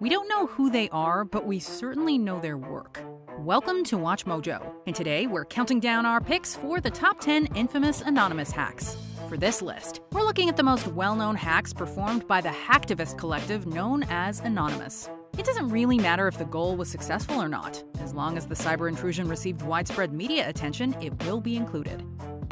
We don't know who they are, but we certainly know their work. Welcome to Watch Mojo, and today we're counting down our picks for the top 10 infamous anonymous hacks. For this list, we're looking at the most well-known hacks performed by the hacktivist collective known as Anonymous. It doesn't really matter if the goal was successful or not. As long as the cyber intrusion received widespread media attention, it will be included.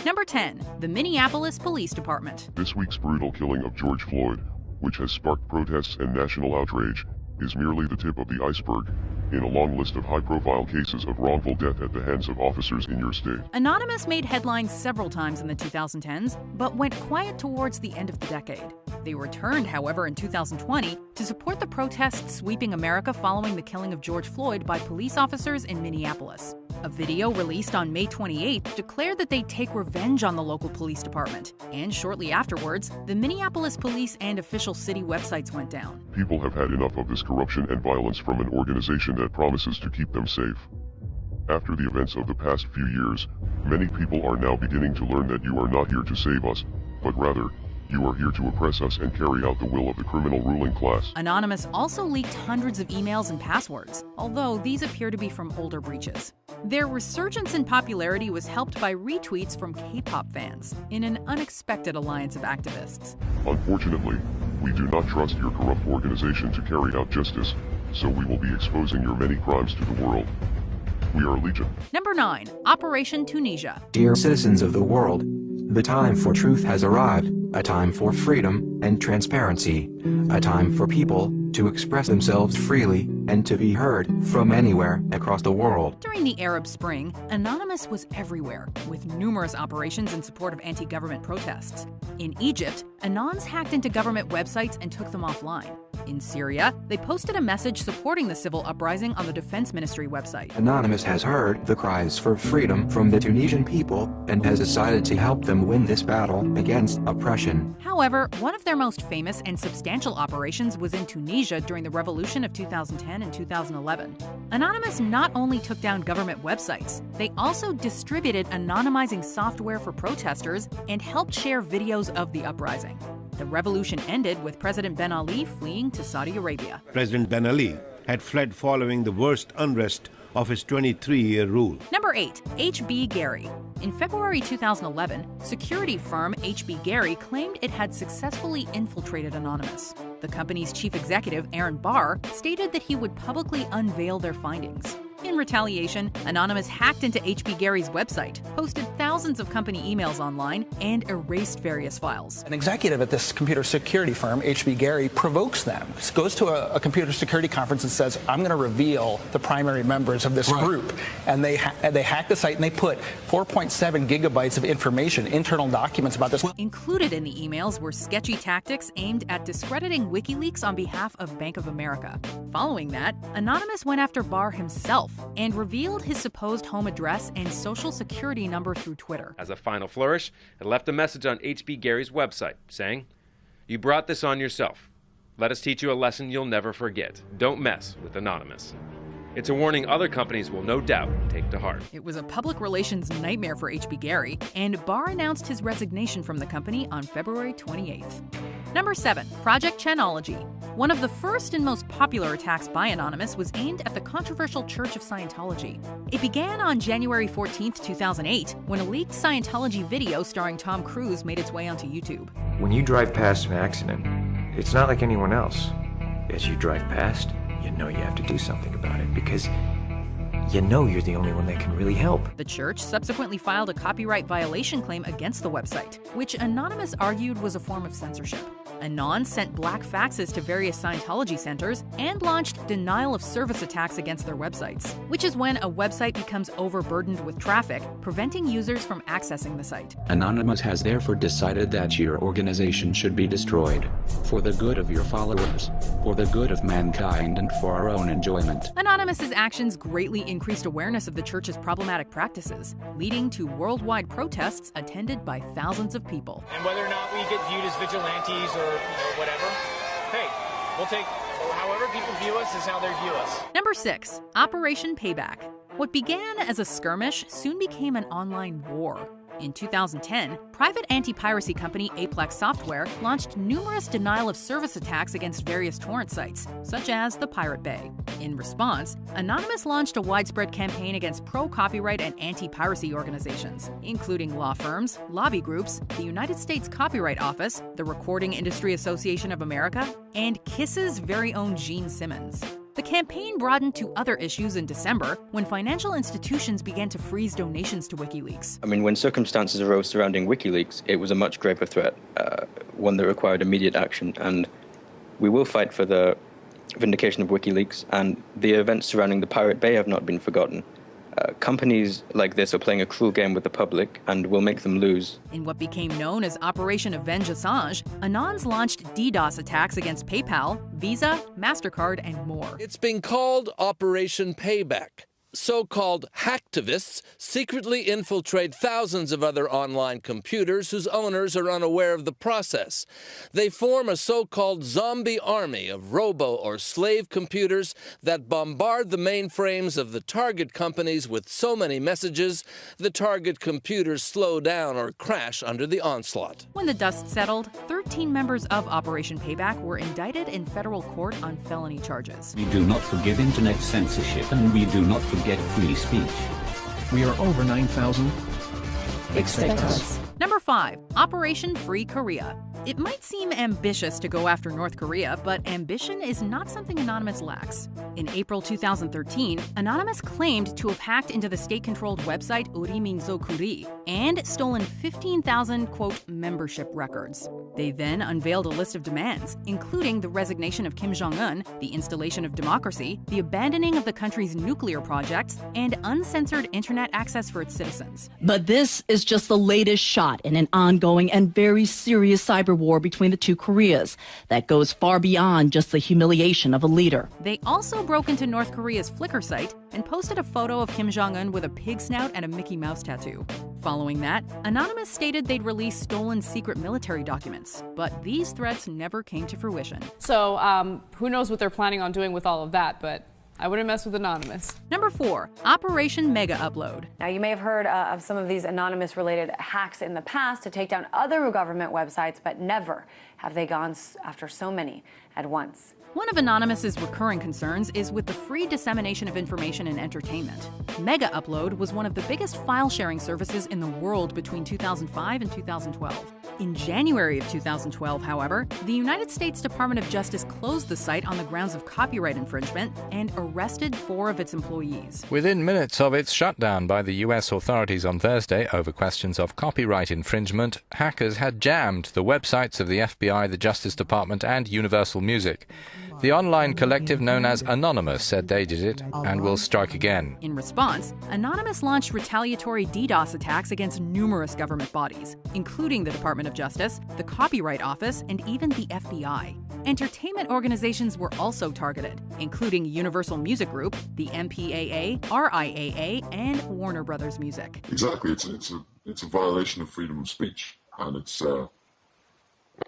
Number 10. The Minneapolis Police Department. This week's brutal killing of George Floyd, which has sparked protests and national outrage, is merely the tip of the iceberg in a long list of high-profile cases of wrongful death at the hands of officers in your state. Anonymous made headlines several times in the 2010s, but went quiet towards the end of the decade. They returned, however, in 2020 to support the protests sweeping America following the killing of George Floyd by police officers in Minneapolis. A video released on May 28th declared that they'd take revenge on the local police department. And shortly afterwards, the Minneapolis police and official city websites went down. People have had enough of this corruption and violence from an organization that promises to keep them safe. After the events of the past few years, many people are now beginning to learn that you are not here to save us, but rather, you are here to oppress us and carry out the will of the criminal ruling class. Anonymous also leaked hundreds of emails and passwords, although these appear to be from older breaches. Their resurgence in popularity was helped by retweets from K-pop fans, in an unexpected alliance of activists. Unfortunately, we do not trust your corrupt organization to carry out justice, so we will be exposing your many crimes to the world. We are Legion. Number 9. Operation Tunisia. Dear citizens of the world, the time for truth has arrived, a time for freedom and transparency, a time for people to express themselves freely and to be heard from anywhere across the world. During the Arab Spring, Anonymous was everywhere, with numerous operations in support of anti-government protests. In Egypt, Anons hacked into government websites and took them offline. In Syria, they posted a message supporting the civil uprising on the Defense Ministry website. Anonymous has heard the cries for freedom from the Tunisian people and has decided to help them win this battle against oppression. However, one of their most famous and substantial operations was in Tunisia during the revolution of 2010 and 2011. Anonymous not only took down government websites, they also distributed anonymizing software for protesters and helped share videos of the uprising. The revolution ended with President Ben Ali fleeing to Saudi Arabia. President Ben Ali had fled following the worst unrest of his 23-year rule. Number 8. H.B. Gary. In February 2011, security firm H.B. Gary claimed it had successfully infiltrated Anonymous. The company's chief executive, Aaron Barr, stated that he would publicly unveil their findings. In retaliation, Anonymous hacked into H.B. Gary's website, posted thousands of company emails online, and erased various files. An executive at this computer security firm, H.B. Gary, provokes them, goes to a computer security conference and says, I'm going to reveal the primary members of this group. And they hack the site and they put 4.7 gigabytes of information, internal documents about this. Included in the emails were sketchy tactics aimed at discrediting WikiLeaks on behalf of Bank of America. Following that, Anonymous went after Barr himself and revealed his supposed home address and social security number through Twitter. As a final flourish, it left a message on H.B. Gary's website saying, "You brought this on yourself. Let us teach you a lesson you'll never forget. Don't mess with Anonymous." It's a warning other companies will no doubt take to heart. It was a public relations nightmare for H.B. Gary, and Barr announced his resignation from the company on February 28th. Number 7. Project Chanology. One of the first and most popular attacks by Anonymous was aimed at the controversial Church of Scientology. It began on January 14, 2008, when a leaked Scientology video starring Tom Cruise made its way onto YouTube. When you drive past an accident, it's not like anyone else. As you drive past, you know you have to do something about it because you know you're the only one that can really help. The church subsequently filed a copyright violation claim against the website, which Anonymous argued was a form of censorship. Anon sent black faxes to various Scientology centers and launched denial-of-service attacks against their websites, which is when a website becomes overburdened with traffic, preventing users from accessing the site. Anonymous has therefore decided that your organization should be destroyed, for the good of your followers, for the good of mankind, and for our own enjoyment. Anonymous's actions greatly increased awareness of the church's problematic practices, leading to worldwide protests attended by thousands of people. And whether or not we get viewed as vigilantes or whatever, hey, we'll take however people view us is how they view us. Number 6. Operation Payback. What began as a skirmish soon became an online war. In 2010, private anti-piracy company Aplex Software launched numerous denial-of-service attacks against various torrent sites, such as the Pirate Bay. In response, Anonymous launched a widespread campaign against pro-copyright and anti-piracy organizations, including law firms, lobby groups, the United States Copyright Office, the Recording Industry Association of America, and KISS's very own Gene Simmons. The campaign broadened to other issues in December when financial institutions began to freeze donations to WikiLeaks. I mean, when circumstances arose surrounding WikiLeaks, it was a much graver threat, one that required immediate action, and we will fight for the vindication of WikiLeaks, and the events surrounding the Pirate Bay have not been forgotten. Companies like this are playing a cruel game with the public and will make them lose. In what became known as Operation Avenge Assange, Anons launched DDoS attacks against PayPal, Visa, MasterCard, and more. It's been called Operation Payback. So-called hacktivists secretly infiltrate thousands of other online computers whose owners are unaware of the process. They form a so-called zombie army of robo or slave computers that bombard the mainframes of the target companies with so many messages, the target computers slow down or crash under the onslaught. When the dust settled, 13 members of Operation Payback were indicted in federal court on felony charges. We do not forgive internet censorship, and we do not forget free speech. We are over 9,000. Expect us. Number 5, Operation Free Korea. It might seem ambitious to go after North Korea, but ambition is not something Anonymous lacks. In April 2013, Anonymous claimed to have hacked into the state-controlled website Uri Minso Kuri and stolen 15,000, quote, membership records. They then unveiled a list of demands, including the resignation of Kim Jong-un, the installation of democracy, the abandoning of the country's nuclear projects, and uncensored internet access for its citizens. But this is just the latest shot in an ongoing and very serious cyber war between the two Koreas that goes far beyond just the humiliation of a leader. They also broke into North Korea's Flickr site and posted a photo of Kim Jong-un with a pig snout and a Mickey Mouse tattoo. Following that, Anonymous stated they'd release stolen secret military documents, but these threats never came to fruition. So who knows what they're planning on doing with all of that, but I wouldn't mess with Anonymous. Number 4, Operation Mega Upload. Now, you may have heard of some of these Anonymous-related hacks in the past to take down other government websites, but never have they gone after so many at once. One of Anonymous's recurring concerns is with the free dissemination of information and entertainment. Mega Upload was one of the biggest file-sharing services in the world between 2005 and 2012. In January of 2012, however, the United States Department of Justice closed the site on the grounds of copyright infringement and arrested 4 of its employees. Within minutes of its shutdown by the U.S. authorities on Thursday over questions of copyright infringement, hackers had jammed the websites of the FBI, the Justice Department, and Universal Music. The online collective known as Anonymous said they did it and will strike again. In response, Anonymous launched retaliatory DDoS attacks against numerous government bodies, including the Department of Justice, the Copyright Office, and even the FBI. Entertainment organizations were also targeted, including Universal Music Group, the MPAA, RIAA, and Warner Brothers Music. Exactly, it's a violation of freedom of speech, and it's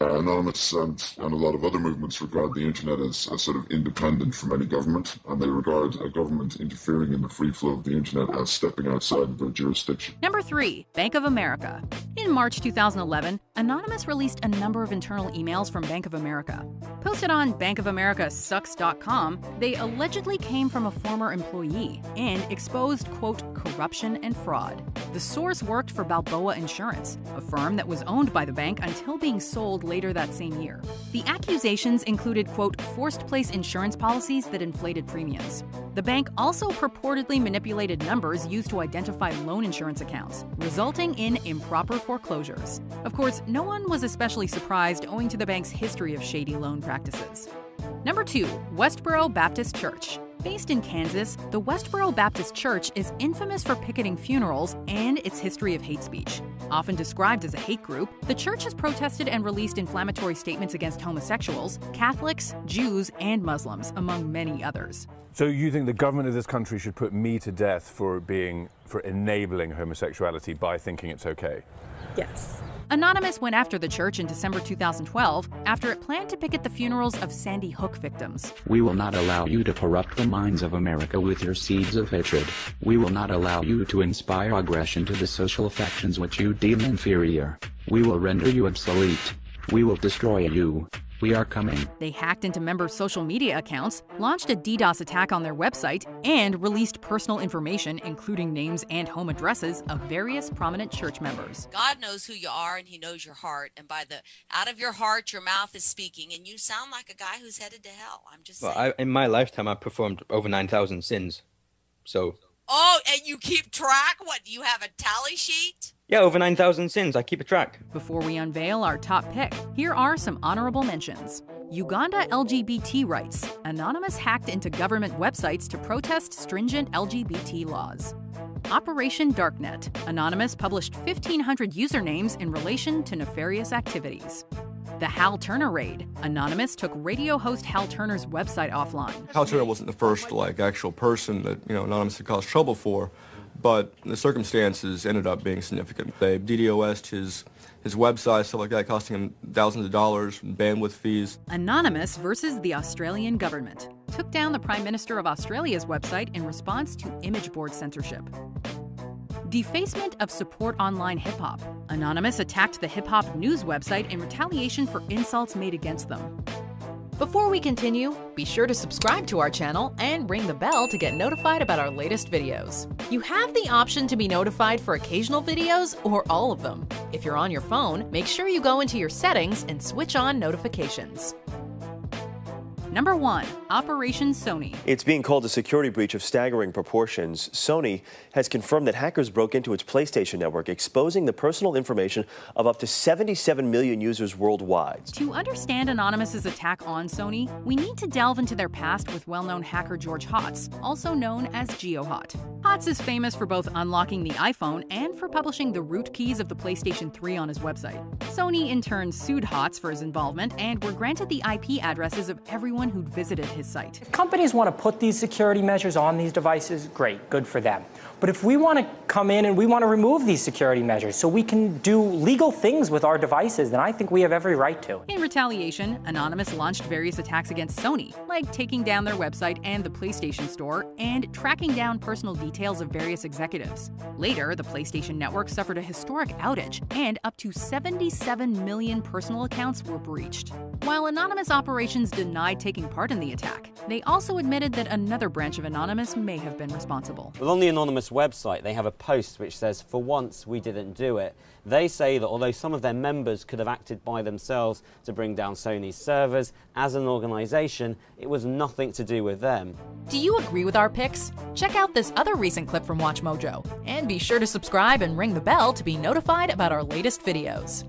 Anonymous and a lot of other movements regard the internet as sort of independent from any government, and they regard a government interfering in the free flow of the internet as stepping outside of their jurisdiction. Number 3, Bank of America. In March 2011, Anonymous released a number of internal emails from Bank of America. Posted on bankofamerica.sucks.com, they allegedly came from a former employee and exposed, quote, corruption and fraud. The source worked for Balboa Insurance, a firm that was owned by the bank until being sold later that same year. The accusations included, quote, forced place insurance policies that inflated premiums. The bank also purportedly manipulated numbers used to identify loan insurance accounts, resulting in improper foreclosures. Of course, no one was especially surprised owing to the bank's history of shady loan practices. Number 2, Westboro Baptist Church. Based in Kansas, the Westboro Baptist Church is infamous for picketing funerals and its history of hate speech. Often described as a hate group, the church has protested and released inflammatory statements against homosexuals, Catholics, Jews, and Muslims, among many others. So you think the government of this country should put me to death for enabling homosexuality by thinking it's okay? Yes. Anonymous went after the church in December 2012 after it planned to picket the funerals of Sandy Hook victims. We will not allow you to corrupt the minds of America with your seeds of hatred. We will not allow you to inspire aggression to the social factions which you deem inferior. We will render you obsolete. We will destroy you. We are coming. They hacked into members' social media accounts, launched a DDoS attack on their website, and released personal information, including names and home addresses of various prominent church members. God knows who you are, and he knows your heart. And out of your heart, your mouth is speaking, and you sound like a guy who's headed to hell. I'm just saying. In my lifetime, I performed over 9,000 sins. So. Oh, and you keep track? What, do you have a tally sheet? Yeah, over 9,000 sins. I keep a track. Before we unveil our top pick, here are some honorable mentions. Uganda LGBT rights. Anonymous hacked into government websites to protest stringent LGBT laws. Operation Darknet. Anonymous published 1,500 usernames in relation to nefarious activities. The Hal Turner raid. Anonymous took radio host Hal Turner's website offline. Hal Turner wasn't the first, actual person that, Anonymous had caused trouble for, but the circumstances ended up being significant. They DDoS'd his website, stuff like that, costing him thousands of dollars, bandwidth fees. Anonymous versus the Australian government. Took down the Prime Minister of Australia's website in response to image board censorship. Defacement of Support Online Hip Hop. Anonymous attacked the hip hop news website in retaliation for insults made against them. Before we continue, be sure to subscribe to our channel and ring the bell to get notified about our latest videos. You have the option to be notified for occasional videos or all of them. If you're on your phone, make sure you go into your settings and switch on notifications. Number 1. Operation Sony. It's being called a security breach of staggering proportions. Sony has confirmed that hackers broke into its PlayStation network, exposing the personal information of up to 77 million users worldwide. To understand Anonymous's attack on Sony, we need to delve into their past with well-known hacker George Hotz, also known as GeoHot. Hotz is famous for both unlocking the iPhone and for publishing the root keys of the PlayStation 3 on his website. Sony in turn sued Hotz for his involvement and were granted the IP addresses of everyone who'd visited his site. If companies want to put these security measures on these devices, great, good for them. But if we want to come in and we want to remove these security measures so we can do legal things with our devices, then I think we have every right to. In retaliation, Anonymous launched various attacks against Sony, like taking down their website and the PlayStation Store and tracking down personal details of various executives. Later, the PlayStation Network suffered a historic outage, and up to 77 million personal accounts were breached. While Anonymous operations denied taking part in the attack, they also admitted that another branch of Anonymous may have been responsible. Well, on the Anonymous website, they have a post which says, "For once, we didn't do it." They say that although some of their members could have acted by themselves to bring down Sony's servers, as an organisation, it was nothing to do with them. Do you agree with our picks? Check out this other recent clip from WatchMojo, and be sure to subscribe and ring the bell to be notified about our latest videos.